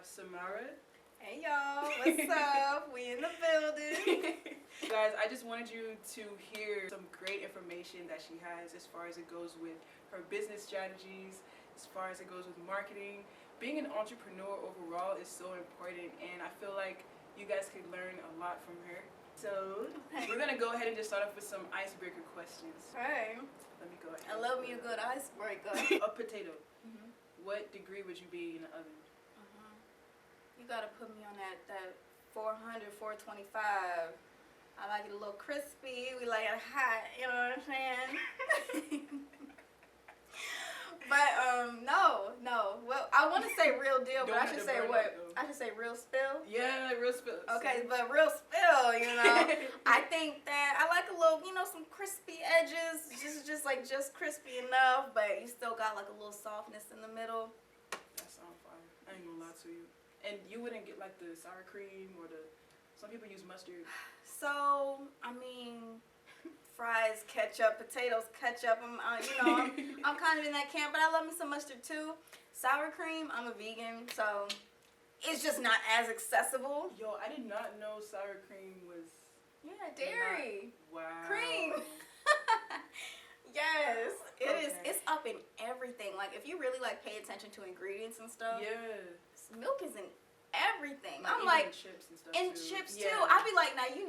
Samara. Hey y'all, what's up? We in the building. Guys, I just wanted you to hear some great information that she has as far as it goes with her business strategies, as far as it goes with marketing. Being an entrepreneur overall is so important, and I feel like you guys could learn a lot from her. So we're gonna go ahead and just start off with some icebreaker questions. Hey, Let me go ahead. I love me a good icebreaker. A potato. What degree would you be in the oven? You gotta put me on that 400, 425. I like it a little crispy. We like it hot. You know what I'm saying? But no. Well, I want to say real deal, but I should say what? I should say real spill. Yeah, real spill. Okay, but real spill, you know. I think that I like a little, some crispy edges, just crispy enough, but you still got like a little softness in the middle. That sounds fire. I ain't gonna lie to you. And you wouldn't get like the sour cream or some people use mustard. So, I mean, fries, ketchup, potatoes, ketchup. I'm kind of in that camp, but I love me some mustard too. Sour cream, I'm a vegan, so it's just not as accessible. Yo, I did not know sour cream was... Yeah, dairy. Wow. Cream. Yes, it is. Okay. It's up in everything. Like, if you really pay attention to ingredients and stuff. Yeah. Milk is in everything. I'm like chips and stuff and too. chips Yeah. too. I'd be like, now you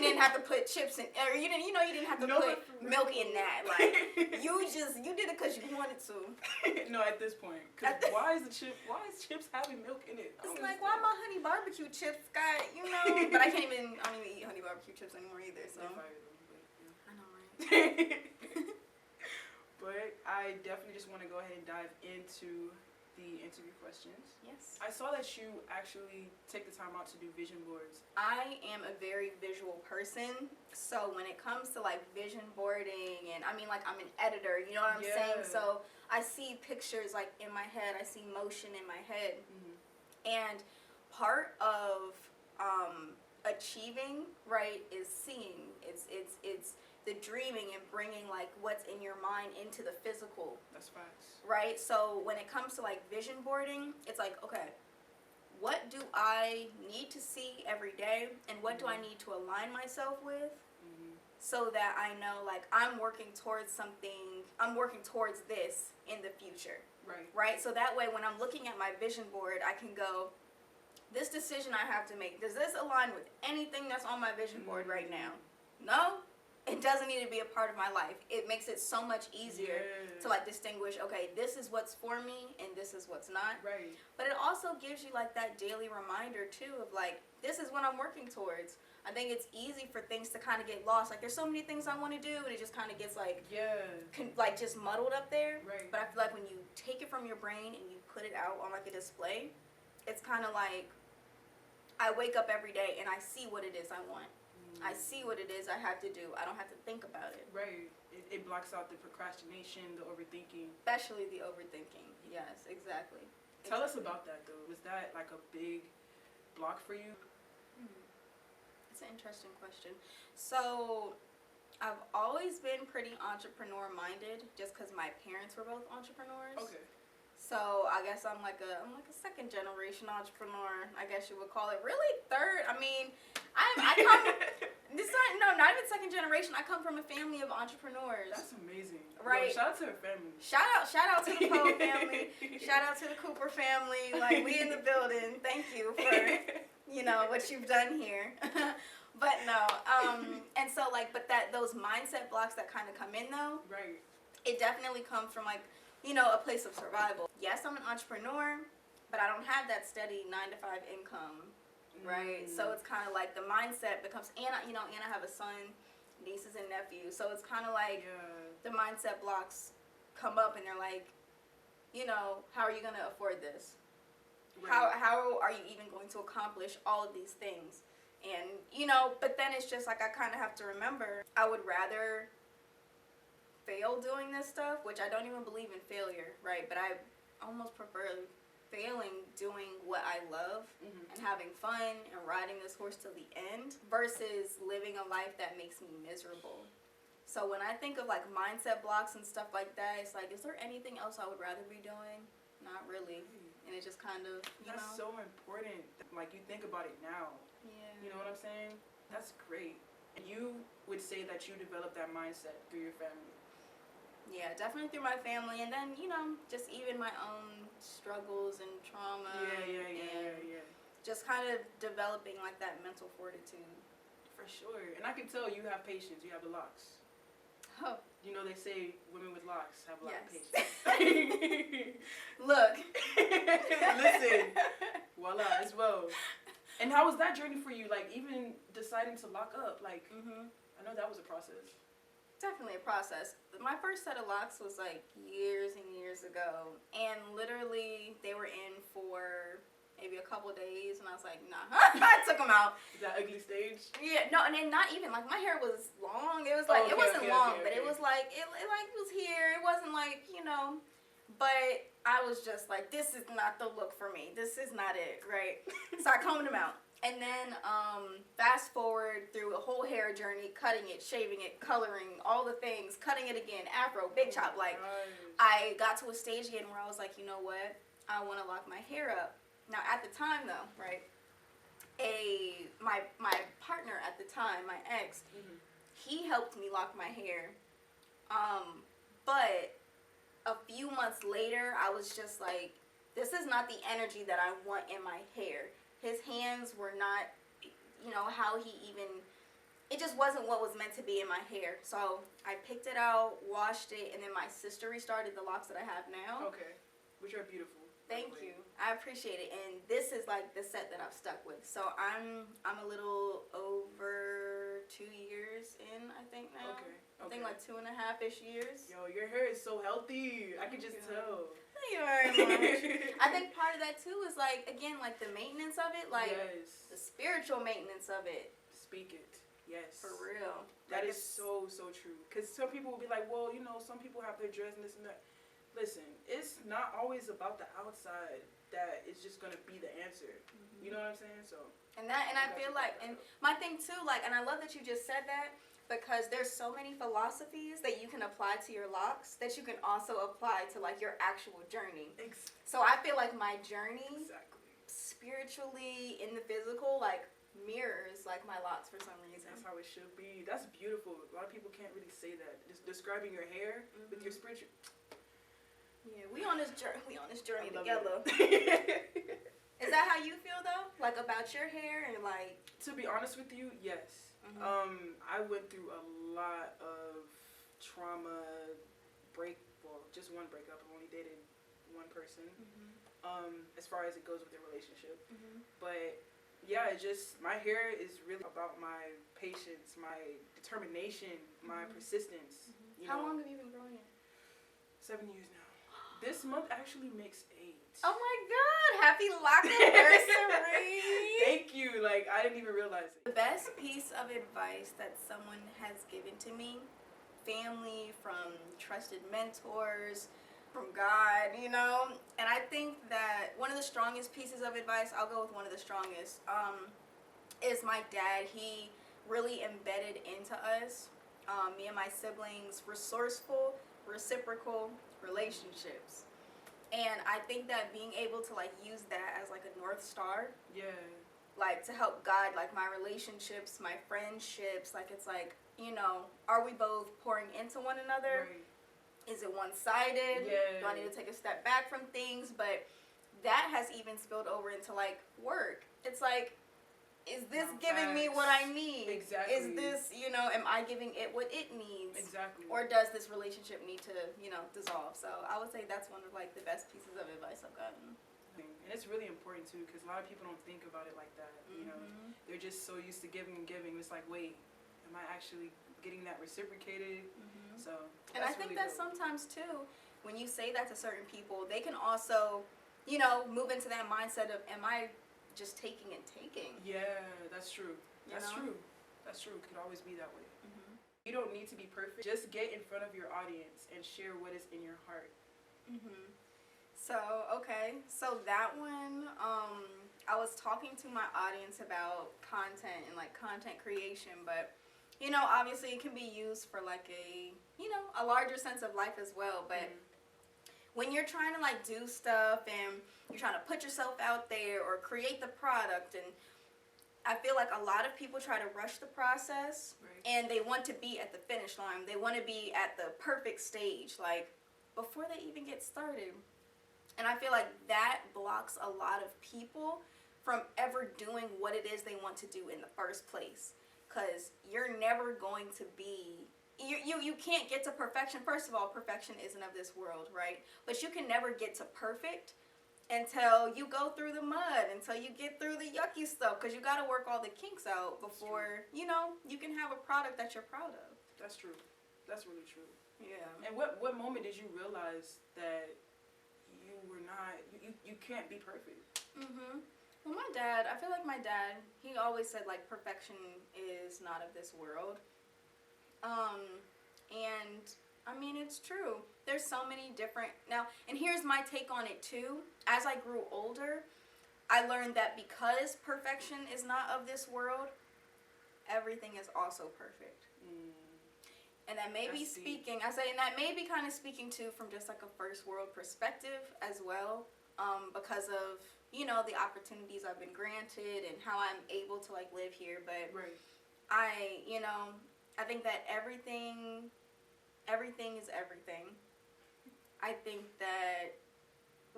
didn't have to put chips in, or you didn't have to put milk in that. Like you did it because you wanted to. No, at this point, because why is chips having milk in it? It's like, why my honey barbecue chips got but I don't even eat honey barbecue chips anymore either. So I know, right? But I definitely just want to go ahead and dive into the interview questions. Yes. I saw that you actually take the time out to do vision boards. I am a very visual person, so when it comes to vision boarding, and I'm an editor, you know what I'm saying? So I see pictures in my head, I see motion in my head, and part of achieving, right, is seeing. It's the dreaming and bringing what's in your mind into the physical. That's facts. Right? So when it comes to vision boarding, it's okay, what do I need to see every day, and what do I need to align myself with, so that I know I'm working towards something, I'm working towards this in the future. Right? So that way when I'm looking at my vision board, I can go, this decision I have to make, does this align with anything that's on my vision board right now? No? It doesn't need to be a part of my life. It makes it so much easier to distinguish, okay, this is what's for me and this is what's not. Right. But it also gives you that daily reminder too of this is what I'm working towards. I think it's easy for things to kind of get lost. There's so many things I want to do, and it just kind of gets just muddled up there. Right. But I feel when you take it from your brain and you put it out on a display, it's kind of I wake up every day and I see what it is I want. I see what it is I have to do. I don't have to think about it. Right. It blocks out the procrastination, the overthinking. Especially the overthinking. Yes, exactly. Tell us about that, though. Was that a big block for you? It's an interesting question. So, I've always been pretty entrepreneur-minded just because my parents were both entrepreneurs. Okay. So, I guess I'm a second-generation entrepreneur, I guess you would call it. Really, third. I come... not even second generation. I come from a family of entrepreneurs. That's amazing. Right. Yo, shout out to her family. Shout out to the Poe family. Shout out to the Cooper family. We in the building. Thank you for, what you've done here. But no. And so but those mindset blocks that kind of come in though. Right. It definitely comes from a place of survival. Yes, I'm an entrepreneur, but I don't have that steady 9-to-5 income. Right, so it's kind of the mindset becomes, and I have a son, nieces and nephews, so it's kind of the mindset blocks come up, and they're how are you going to afford this? Right. How are you even going to accomplish all of these things? And but then it's just I kind of have to remember, I would rather fail doing this stuff, which I don't even believe in failure, right? But I almost prefer failing doing what I love and having fun and riding this horse till the end versus living a life that makes me miserable. So when I think of mindset blocks and stuff like that, it's is there anything else I would rather be doing? Not really. and it just kind of, That's so important. Like, you think about it now. Yeah. You know what I'm saying? That's great. And you would say that you developed that mindset through your family. Yeah, definitely through my family, and then, just even my own struggles and trauma. Yeah. Just kind of developing, like, that mental fortitude. For sure. And I can tell you have patience. You have the locks. Oh. You know, they say women with locks have a lot of Yes. patience. Look. Listen. Voila, as well. And how was that journey for you? Like, even deciding to lock up? Like, I know that was a process. Definitely a process. My first set of locks was, like, years and years ago. And literally, they were in for maybe a couple days, and I was like, nah. I took them out. That ugly stage? Yeah, no, and then not even, like, my hair was long. It was like, it wasn't long, but it was like, it like was here. It wasn't like, but I was just like, this is not the look for me. This is not it, right? So I combed them out. And then fast forward through a whole hair journey, cutting it, shaving it, coloring, all the things, cutting it again, afro, big chop. Like, I got to a stage again where I was like, you know what? I want to lock my hair up. Now, at the time, though, right, my partner at the time, my ex, he helped me lock my hair. But a few months later, I was just like, this is not the energy that I want in my hair. His hands were not, how he even, it just wasn't what was meant to be in my hair. So I picked it out, washed it, and then my sister restarted the locks that I have now. Okay, which are beautiful. Thank you. I appreciate it. And this is like the set that I've stuck with. So I'm a little over 2 years in, I think now. Okay. I think like 2.5-ish years. Yo, your hair is so healthy. I can just tell. Thank you very much. I think part of that too is like, again, like the maintenance of it, like the spiritual maintenance of it. Speak it. Yes. For real. That is so true. Because some people will be like, well, some people have their dress and this and that. Listen, it's not always about the outside that is just gonna be the answer. You know what I'm saying? So. And I feel like, and my thing too, like, and I love that you just said that, because there's so many philosophies that you can apply to your locks that you can also apply to like your actual journey. So I feel like my journey, spiritually in the physical, like mirrors like my locks for some reason. That's how it should be. That's beautiful. A lot of people can't really say that. Just describing your hair with your spiritual. Yeah, we on this journey together. Is that how you feel though? Like about your hair and like? To be honest with you, yes. I went through a lot of trauma, just one breakup. I've only dated one person. As far as it goes with their relationship, but yeah, my hair is really about my patience, my determination, my persistence. How long have you been growing it? 7 years now. This month actually makes 8. Oh my God! Happy lock anniversary! Thank you. Like, I didn't even realize it. The best piece of advice that someone has given to me, family, from trusted mentors, from God, and I think that one of the strongest pieces of advice, I'll go with one of the strongest, is my dad. He really embedded into us, me and my siblings, resourceful, reciprocal relationships. And I think that being able to like use that as like a North Star, like to help guide like my relationships, my friendships, like it's like, are we both pouring into one another? Is it one-sided? Do I need to take a step back from things? But that has even spilled over into like work. It's like, is this giving me what I need? Exactly. Is this, am I giving it what it needs? Exactly. Or does this relationship need to, dissolve? So I would say that's one of like the best pieces of advice I've gotten. And it's really important too, because a lot of people don't think about it like that. They're just so used to giving and giving. It's like, wait, am I actually getting that reciprocated? So. And I think that sometimes too, when you say that to certain people, they can also, move into that mindset of, am I just taking and taking? Yeah, that's true. That's true. It could always be that way. You don't need to be perfect. Just get in front of your audience and share what is in your heart. So, okay. So that one, I was talking to my audience about content and like content creation, but obviously it can be used for like a larger sense of life as well. But when you're trying to like do stuff and you're trying to put yourself out there or create the product, and I feel like a lot of people try to rush the process, Right. and they want to be at the finish line. They want to be at the perfect stage, like before they even get started. And I feel like that blocks a lot of people from ever doing what it is they want to do in the first place. Because you're never going to be, you can't get to perfection. First of all, perfection isn't of this world, right? But you can never get to perfect until you go through the mud, until you get through the yucky stuff, because you got to work all the kinks out before, you know, you can have a product that you're proud of. That's true. That's really true. Yeah. And what moment did you realize that you were not, you can't be perfect? Well, my dad, I feel like my dad, he always said, like, perfection is not of this world. And, I mean, it's true. There's so many different, now, and here's my take on it, too. As I grew older, I learned that because perfection is not of this world, everything is also perfect. And that may be speaking, and that may be kind of speaking, too, from just, like, a first world perspective as well, because of, you know, the opportunities I've been granted and how I'm able to, like, live here. But Right. I think that everything is everything. I think that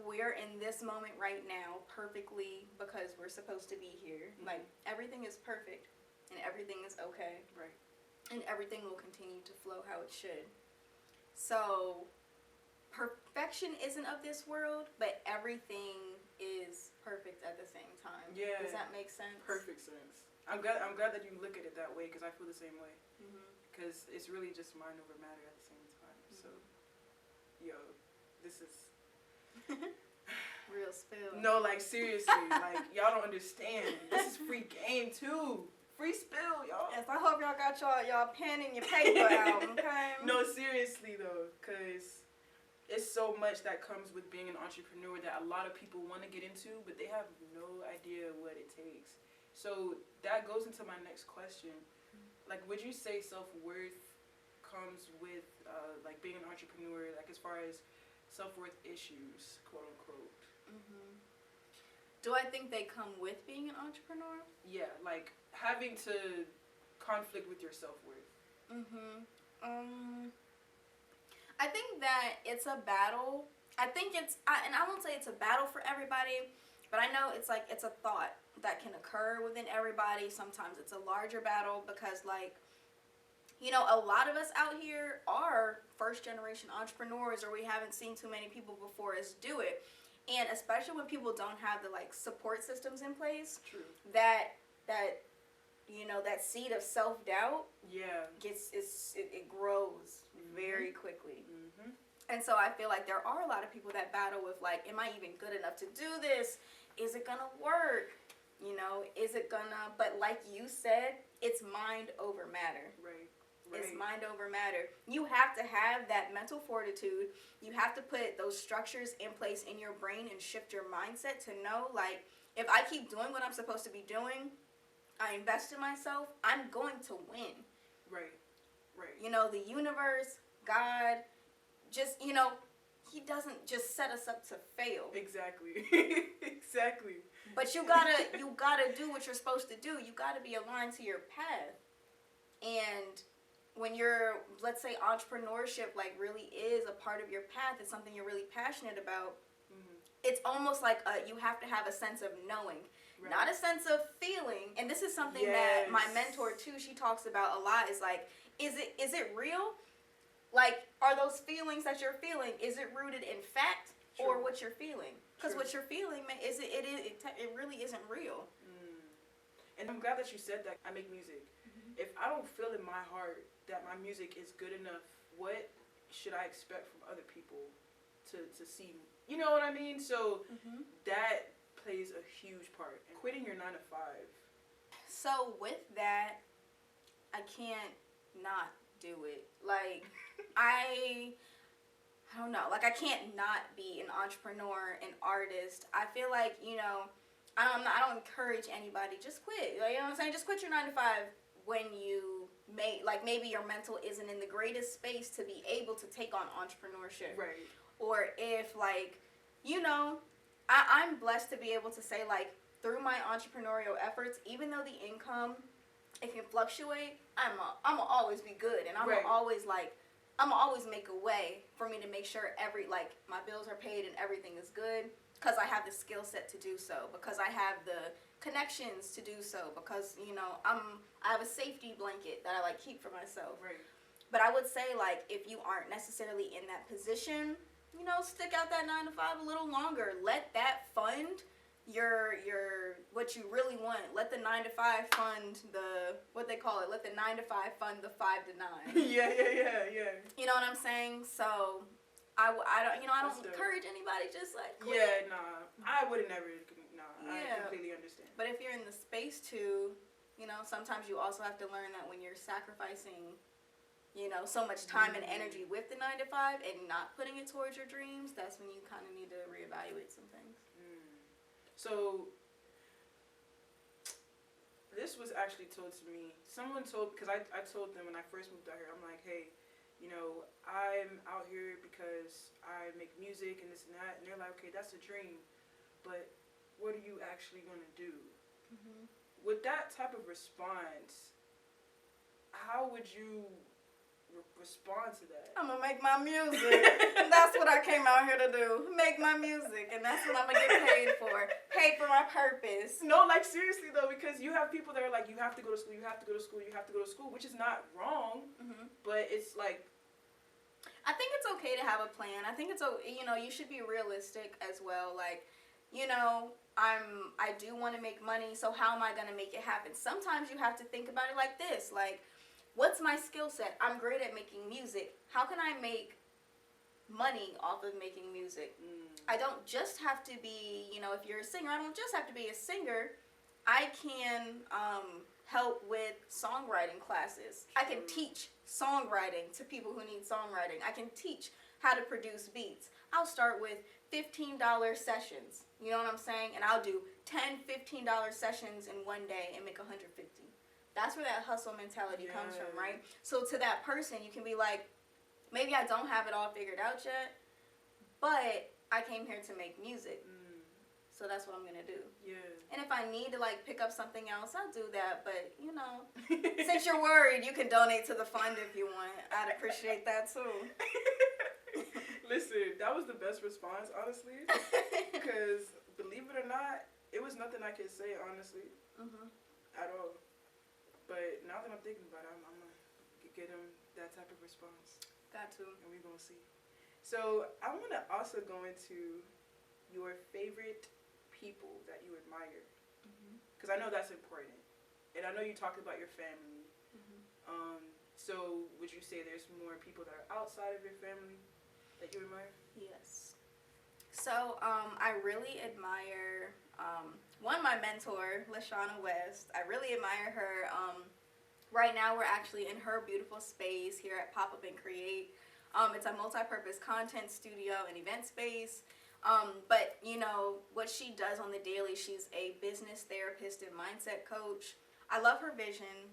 we're in this moment right now perfectly because we're supposed to be here. Like, everything is perfect and everything is okay. Right. And everything will continue to flow how it should. So, perfection isn't of this world, but everything is perfect at the same time. Yeah. Does that make sense? Perfect sense. I'm glad that you look at it that way, because I feel the same way. Because it's really just mind over matter at the same time. So, yo, this is Real spill. no, like, seriously, like, y'all don't understand. This is free game too. Free spill, y'all. Yes, I hope y'all got y'all pen and your paper out, okay? No, seriously though, because it's so much that comes with being an entrepreneur that a lot of people want to get into, but they have no idea what it takes. So that goes into my next question. Like, would you say self-worth comes with, like, being an entrepreneur, like, as far as self-worth issues, quote unquote? Do I think they come with being an entrepreneur? Yeah, like, having to conflict with your self-worth. I think that it's a battle. I think and I won't say it's a battle for everybody, but I know it's like, it's a thought that can occur within everybody. Sometimes it's a larger battle because, like, you know, a lot of us out here are first generation entrepreneurs, or we haven't seen too many people before us do it. And especially when people don't have the, like, support systems in place, True. that you know, that seed of self-doubt Yeah. it grows very quickly. Mm-hmm. And so I feel like there are a lot of people that battle with, like, am I even good enough to do this? Is it gonna work? You know, is it gonna, but like you said, it's mind over matter. Right. It's mind over matter. You have to have that mental fortitude. You have to put those structures in place in your brain and shift your mindset to know, like, if I keep doing what I'm supposed to be doing, I invest in myself, I'm going to win. Right. Right. You know, the universe, God, just, you know, he doesn't just set us up to fail. Exactly. Exactly. But you gotta do what you're supposed to do. You gotta be aligned to your path. And when you're, let's say, entrepreneurship, like, really is a part of your path, it's something you're really passionate about, it's almost like you have to have a sense of knowing. Right. Not a sense of feeling. And this is something that my mentor, too, she talks about a lot, is like, is it real? Like, are those feelings that you're feeling, is it rooted in fact? True. Or what you're feeling? Because what you're feeling, it really isn't real. And I'm glad that you said that. I make music. If I don't feel in my heart that my music is good enough, what should I expect from other people to see? You know what I mean? So that plays a huge part. And quitting your 9-to-5. So with that, I can't not do it. Like, I don't know. Like, I can't not be an entrepreneur, an artist. I feel like, you know, I don't encourage anybody, just quit. Like, you know what I'm saying? Just quit your 9-to-5 when you maybe your mental isn't in the greatest space to be able to take on entrepreneurship. Right. or if like, you know, I'm blessed to be able to say like through my entrepreneurial efforts, even though the income, it can fluctuate, I'm always be good, and I'm always like, I'm always make a way for me to make sure like my bills are paid and everything is good, because I have the skill set to do so, because I have the connections to do so, because you know I have a safety blanket that I like keep for myself. Right. But I would say like if you aren't necessarily in that position, you know, stick out that 9 to 5 a little longer. Let that fund your what you really want. Let the 9 to 5 fund the what they call it. Let the 9 to 5 fund the 5 to 9. Yeah. You know what I'm saying? So I don't encourage anybody just like quit. Yeah, nah. I would never. Nah, I completely understand. But if you're in the space to, you know, sometimes you also have to learn that when you're sacrificing, you know, so much time and energy with the 9 to 5 and not putting it towards your dreams, that's when you kind of need to reevaluate some things. So this was actually told to me. Someone told, because I told them when I first moved out here, I'm like, hey, you know, I'm out here because I make music and this and that. And they're like, okay, that's a dream, but what are you actually going to do? With that type of response, how would you respond to that? I'm going to make my music. That's what I came out here to do. Make my music. And that's what I'm going to get paid for. Paid for my purpose. No, like seriously though, because you have people that are like, you have to go to school, you have to go to school, you have to go to school, which is not wrong, but it's like, I think it's okay to have a plan. I think it's, you know, you should be realistic as well. Like, you know, I do want to make money, so how am I going to make it happen? Sometimes you have to think about it like this. Like, what's my skill set? I'm great at making music. How can I make money off of making music? I don't just have to be, you know, if you're a singer, I don't just have to be a singer. I can help with songwriting classes. I can teach songwriting to people who need songwriting. I can teach how to produce beats. I'll start with $15 sessions. You know what I'm saying? And I'll do 10 $15 sessions in one day and make $150. That's where that hustle mentality comes from, right? So to that person, you can be like, maybe I don't have it all figured out yet, but I came here to make music. So that's what I'm going to do. Yeah. And if I need to, like, pick up something else, I'll do that. But, you know, since you're worried, you can donate to the fund if you want. I'd appreciate that, too. Listen, that was the best response, honestly. Because, believe it or not, it was nothing I could say, honestly. At all. But now that I'm thinking about it, I'm going to get him that type of response. Got to. And we're going to see. So, I want to also go into your favorite people that you admire. Because I know that's important. And I know you talked about your family. So, would you say there's more people that are outside of your family that you admire? Yes. So, I really admire, my mentor, Lashana West. I really admire her. Right now, we're actually in her beautiful space here at Pop Up and Create. It's a multi-purpose content studio and event space. But, you know, what she does on the daily, she's a business therapist and mindset coach. I love her vision.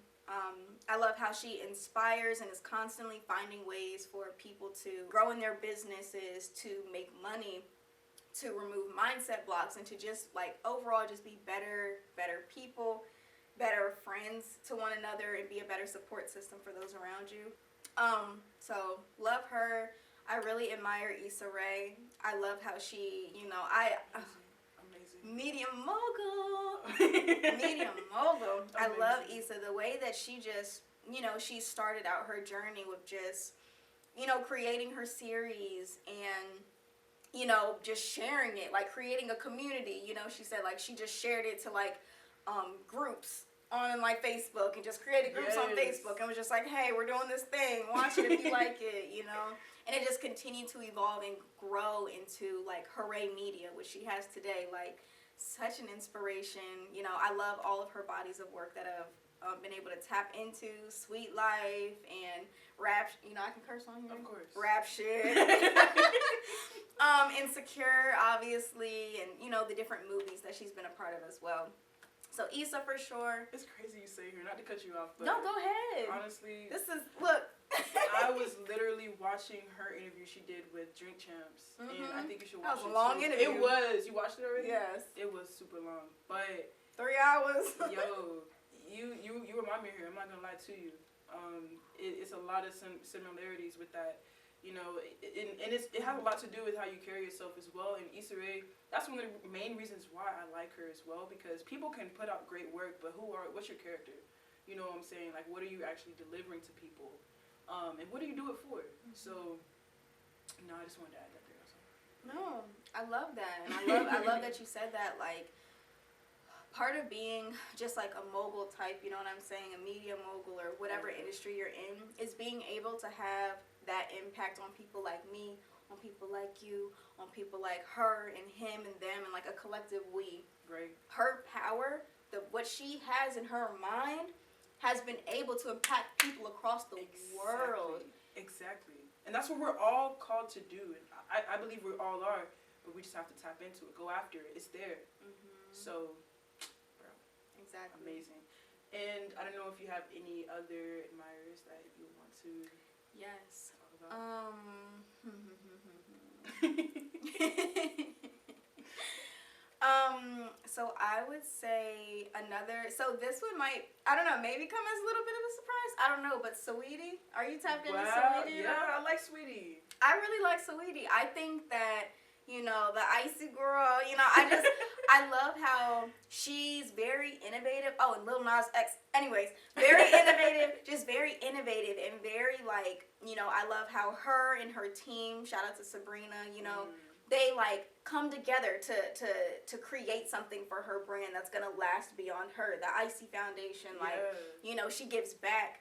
I love how she inspires and is constantly finding ways for people to grow in their businesses, to make money, to remove mindset blocks, and to just, like, overall just be better people, better friends to one another, and be a better support system for those around you. So, love her. I really admire Issa Rae. I love how she, you know, Amazing. Medium mogul. I love Issa. The way that she just, you know, she started out her journey with just, you know, creating her series and, you know, just sharing it, like creating a community. You know, she said like she just shared it to like groups on like Facebook and just created groups on Facebook and was just like, hey, we're doing this thing, watch it if you like it, you know. And it just continued to evolve and grow into like Hooray Media, which she has today. Like, such an inspiration. You know, I love all of her bodies of work that I've been able to tap into. Sweet Life and Rap. You know, I can curse on here. Of course. Rap shit. Insecure, obviously, and you know the different movies that she's been a part of as well. So Issa for sure. It's crazy you say here, not to cut you off, but no, go ahead. Honestly, this is look. I was literally watching her interview she did with Drink Champs, and I think you should watch it. That was a long interview. It was. You watched it already? Yes. It was super long, but 3 hours. yo, you remind me here. I'm not gonna lie to you. It's a lot of similarities with that. You know, and it has a lot to do with how you carry yourself as well. And Issa Rae, that's one of the main reasons why I like her as well, because people can put out great work, but what's your character? You know what I'm saying? Like, what are you actually delivering to people? And what do you do it for? So, no, I just wanted to add that there. So. No, I love that, and I love that you said that. Like, part of being just like a mogul type, you know what I'm saying, a media mogul or whatever industry you're in, is being able to have that impact on people like me, on people like you, on people like her and him and them, and like a collective we. Right. Her power, what she has in her mind, has been able to impact people across the world. Exactly. And that's what we're all called to do. And I believe we all are, but we just have to tap into it, go after it. It's there. So, bro. Exactly. Amazing. And I don't know if you have any other admirers that you want to talk about. So I would say so this one might, I don't know, maybe come as a little bit of a surprise. I don't know, but Saweetie, are you tapped into Saweetie? Yeah, I like Saweetie. I really like Saweetie. I think that, you know, the icy girl, you know, I love how she's very innovative. Oh, and Lil Nas X. Anyways, very innovative, just very innovative and very, like, you know, I love how her and her team, shout out to Sabrina, you know, they like come together to create something for her brand that's gonna last beyond her. The Icy Foundation, like, you know, she gives back,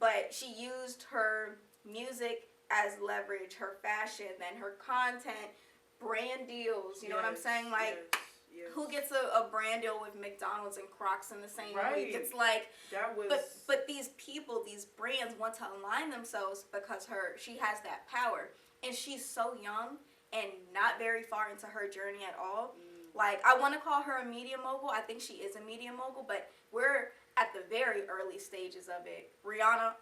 but she used her music as leverage, her fashion, then her content, brand deals, you know what I'm saying? Like, who gets a brand deal with McDonald's and Crocs in the same week? It's like, but these people, these brands want to align themselves because she has that power, and she's so young and not very far into her journey at all. Like, I want to call her a media mogul. I think she is a media mogul, but we're at the very early stages of it. Rihanna,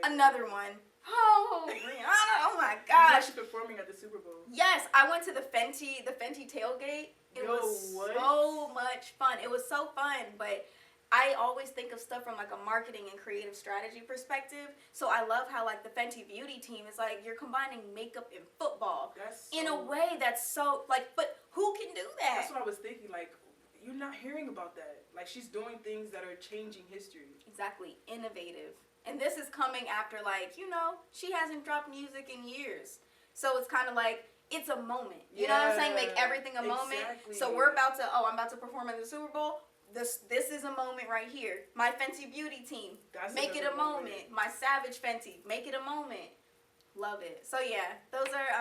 another one. Oh, Rihanna! Oh my gosh! She's performing at the Super Bowl. Yes, I went to the Fenty tailgate. It was so much fun. It was so fun, but I always think of stuff from like a marketing and creative strategy perspective. So I love how like the Fenty Beauty team is like, you're combining makeup and football in a way that's so like, but who can do that? That's what I was thinking. Like, you're not hearing about that. Like, she's doing things that are changing history. Exactly, innovative. And this is coming after, like, you know, she hasn't dropped music in years. So it's kind of like, it's a moment. You know what I'm saying? Make everything a moment. So I'm about to perform in the Super Bowl. This is a moment right here. My Fenty Beauty team, make it a moment. My Savage Fenty, make it a moment. Love it. So yeah, those are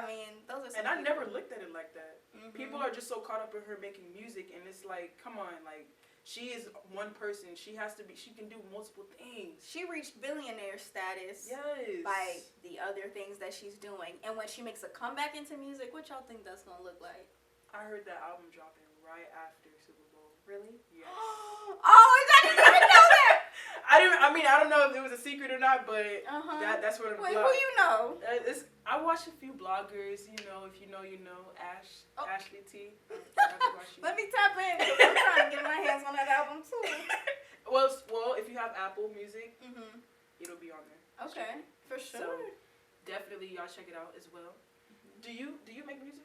some. And I never looked at it like that. People are just so caught up in her making music, and it's like, come on, like, she is one person. She can do multiple things. She reached billionaire status by the other things that she's doing. And when she makes a comeback into music, what y'all think that's gonna look like? I heard that album dropping right after Super Bowl. Really? Yes. Oh, I didn't know that. I don't know if it was a secret or not, but that's what I'm. Wait, who you know? I watch a few bloggers. You know, if you know, you know. Ashley T. Let me tap in. I'm trying to get my hands on that album too. Well, if you have Apple Music, it'll be on there. Okay, for sure. So definitely, y'all check it out as well. Do you make music?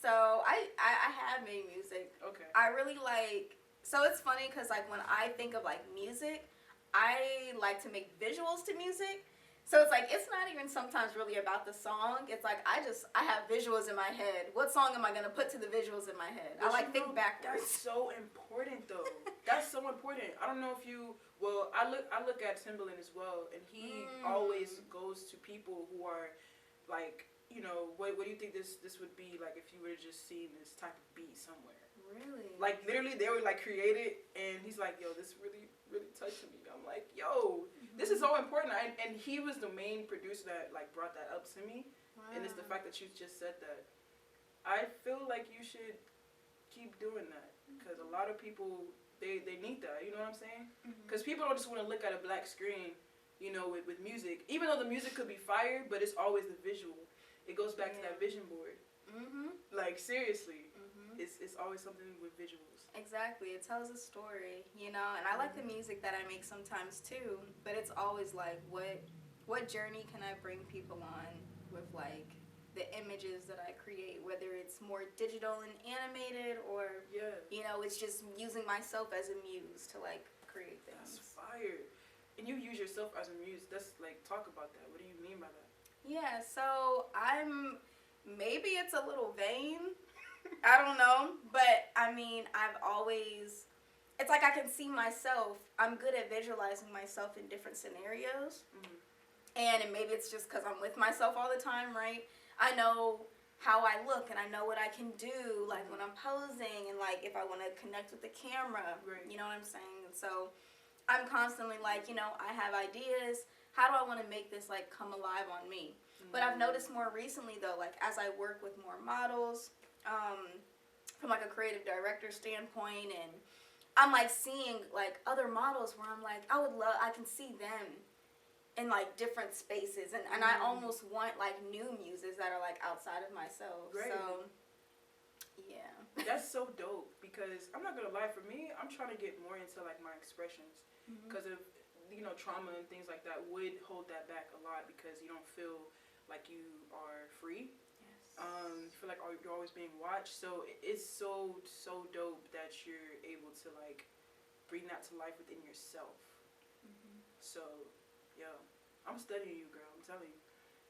So I have made music. Okay. I really like. So it's funny because like when I think of like music, I like to make visuals to music. So it's like, it's not even sometimes really about the song. It's like, I have visuals in my head. What song am I going to put to the visuals in my head? But I like think backwards. That's so important though. That's so important. I don't know if I look at Timbaland as well, and he always goes to people who are like, you know, what do you think this would be like if you were to just see this type of beat somewhere? Really? Like, literally, they would like create it, and he's like, yo, this really, really touched me. I'm like, yo, this is so important. And he was the main producer that like brought that up to me. Wow. And it's the fact that you just said that. I feel like you should keep doing that, because a lot of people, they need that. You know what I'm saying? Because people don't just want to look at a black screen you know, with music. Even though the music could be fire, but it's always the visual. It goes back to that vision board. Like, seriously. It's always something with visuals. Exactly. It tells a story, you know, and I like the music that I make sometimes too, but it's always like, what journey can I bring people on with, like, the images that I create, whether it's more digital and animated or, you know, it's just using myself as a muse to, like, create things. That's fire. And you use yourself as a muse. That's, like, talk about that. What do you mean by that? Yeah, so maybe it's a little vain. I don't know. But, I mean, it's like I can see myself. I'm good at visualizing myself in different scenarios. And maybe it's just because I'm with myself all the time, right? I know how I look and I know what I can do, like when I'm posing and like if I want to connect with the camera, you know what I'm saying? And so I'm constantly like, you know, I have ideas. How do I want to make this like come alive on me? But I've noticed more recently though, like as I work with more models, from like a creative director standpoint, and I'm like seeing like other models where I'm like, I can see them in like different spaces, and I almost want like new muses that are like outside of myself. So yeah, that's so dope, because I'm not gonna lie, for me, I'm trying to get more into like my expressions, because of, you know, trauma and things like that would hold that back a lot, because you don't feel like you are free. You feel like you're always being watched. So it's so dope that you're able to like bring that to life within yourself. So yo, I'm studying you, girl. I'm telling you.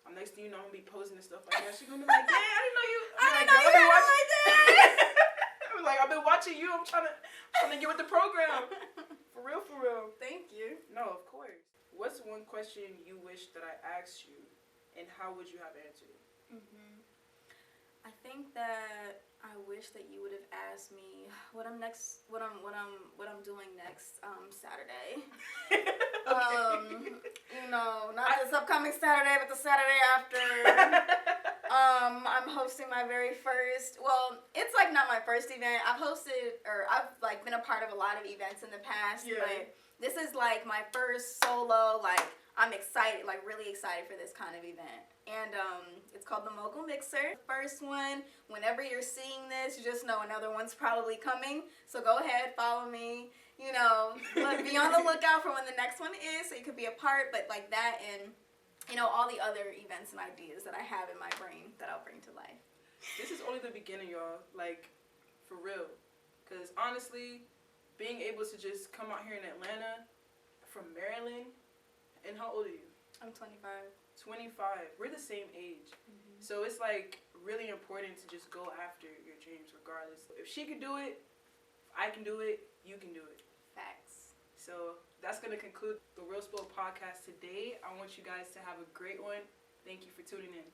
Next thing you know, I'm gonna be posing and stuff like that. She's gonna be like, yeah, I didn't know you. I didn't know you were like that. I'm like, I've been watching you. I'm trying to get with the program. For real, for real. Thank you. No, of course. What's one question you wish that I asked you, and how would you have answered it? I think that I wish that you would have asked me what I'm doing next Saturday. You know, not this upcoming Saturday, but the Saturday after. I'm hosting my very first. Well, it's like not my first event. I've like been a part of a lot of events in the past, but this is like my first solo. Like I'm excited, like really excited for this kind of event. And it's called the Mogul Mixer. The first one, whenever you're seeing this, you just know another one's probably coming. So go ahead, follow me. You know, be on the lookout for when the next one is, so you could be a part. But like that, and you know, all the other events and ideas that I have in my brain that I'll bring to life. This is only the beginning, y'all. Like, for real. Because honestly, being able to just come out here in Atlanta from Maryland, and how old are you? I'm 25. 25. We're the same age. So it's like really important to just go after your dreams regardless. If she can do it, I can do it, you can do it. Facts. So that's going to conclude the RealSpillPodcast today. I want you guys to have a great one. Thank you for tuning in.